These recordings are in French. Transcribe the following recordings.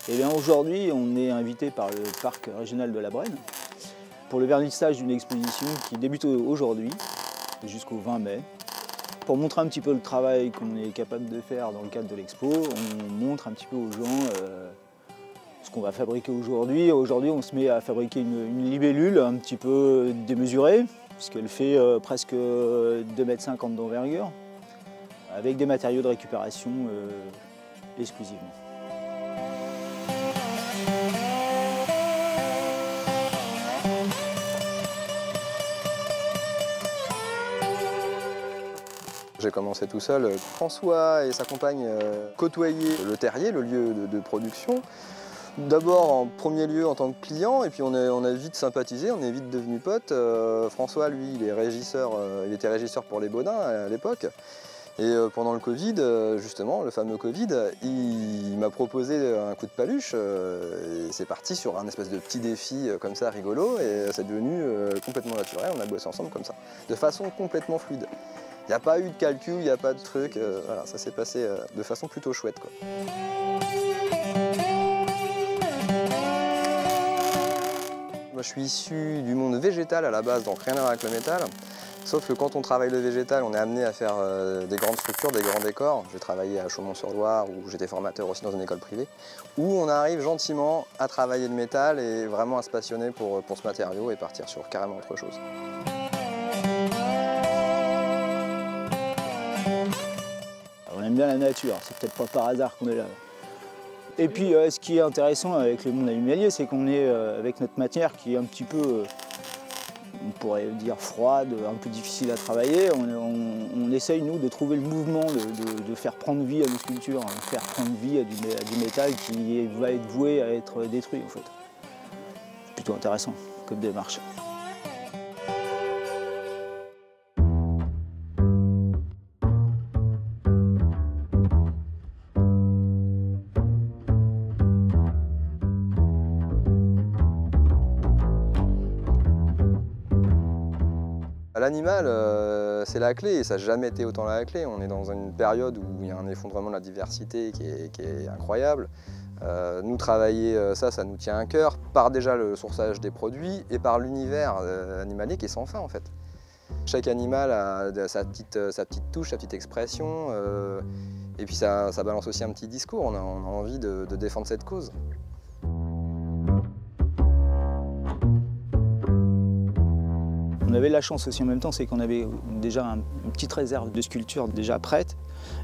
Et bien aujourd'hui, on est invité par le parc régional de la Brenne pour le vernissage d'une exposition qui débute aujourd'hui jusqu'au 20 mai. Pour montrer un petit peu le travail qu'on est capable de faire dans le cadre de l'expo, on montre un petit peu aux gens ce qu'on va fabriquer aujourd'hui. Aujourd'hui, on se met à fabriquer une libellule un petit peu démesurée, puisqu'elle fait presque 2,50 m d'envergure, avec des matériaux de récupération exclusivement. J'ai commencé tout seul. François et sa compagne côtoyaient le terrier, le lieu de production. D'abord en premier lieu en tant que client, et puis on a vite sympathisé, on est vite devenus potes. François, lui, il était régisseur pour les Baudins à l'époque. Et pendant le Covid, justement, le fameux Covid, il m'a proposé un coup de paluche. Et c'est parti sur un espèce de petit défi comme ça, rigolo, et c'est devenu complètement naturel. On a bossé ensemble comme ça, de façon complètement fluide. Il n'y a pas eu de calcul, il n'y a pas de truc, voilà, ça s'est passé de façon plutôt chouette, quoi. Moi, je suis issu du monde végétal à la base, donc rien à voir avec le métal. Sauf que quand on travaille le végétal, on est amené à faire des grandes structures, des grands décors. J'ai travaillé à Chaumont-sur-Loire, où j'étais formateur aussi dans une école privée, où on arrive gentiment à travailler le métal et vraiment à se passionner pour ce matériau et partir sur carrément autre chose. On aime bien la nature, c'est peut-être pas par hasard qu'on est là. Et puis ce qui est intéressant avec le monde animalier, c'est qu'on est avec notre matière qui est un petit peu, on pourrait dire froide, un peu difficile à travailler. On essaye, nous, de trouver le mouvement, de faire prendre vie à nos sculptures, faire prendre vie à du métal qui va être voué à être détruit, en fait. C'est plutôt intéressant comme démarche. L'animal, c'est la clé, et ça n'a jamais été autant la clé. On est dans une période où il y a un effondrement de la diversité qui est incroyable. Nous, travailler ça nous tient à cœur, par déjà le sourçage des produits et par l'univers animalier qui est sans fin, en fait. Chaque animal a sa petite touche, sa petite expression, et puis ça balance aussi un petit discours. On a envie de défendre cette cause. On avait la chance aussi en même temps, c'est qu'on avait déjà une petite réserve de sculptures déjà prêtes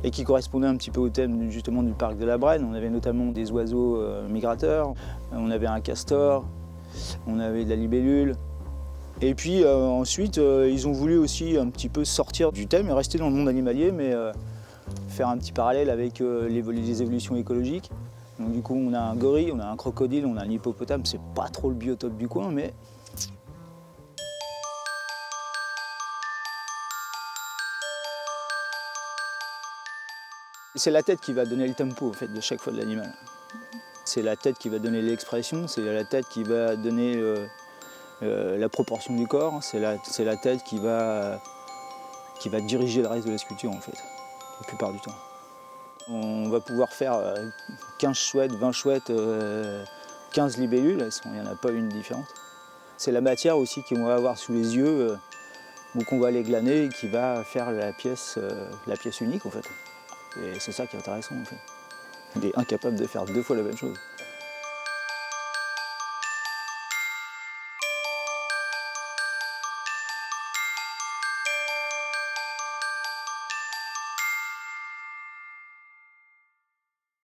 et qui correspondait un petit peu au thème justement du parc de la Brenne. On avait notamment des oiseaux migrateurs, on avait un castor, on avait de la libellule. Et puis ensuite, ils ont voulu aussi un petit peu sortir du thème et rester dans le monde animalier, mais faire un petit parallèle avec les évolutions écologiques. Donc du coup, on a un gorille, on a un crocodile, on a un hippopotame. C'est pas trop le biotope du coin, mais c'est la tête qui va donner le tempo en fait, de chaque fois de l'animal. C'est la tête qui va donner l'expression, c'est la tête qui va donner la proportion du corps, c'est la tête qui va diriger le reste de la sculpture en fait, la plupart du temps. On va pouvoir faire 15 chouettes, 20 chouettes, 15 libellules, il n'y en a pas une différente. C'est la matière aussi qu'on va avoir sous les yeux, ou qu'on va les glaner et qui va faire la pièce unique en fait. Et c'est ça qui est intéressant en fait. Il est incapable de faire deux fois la même chose.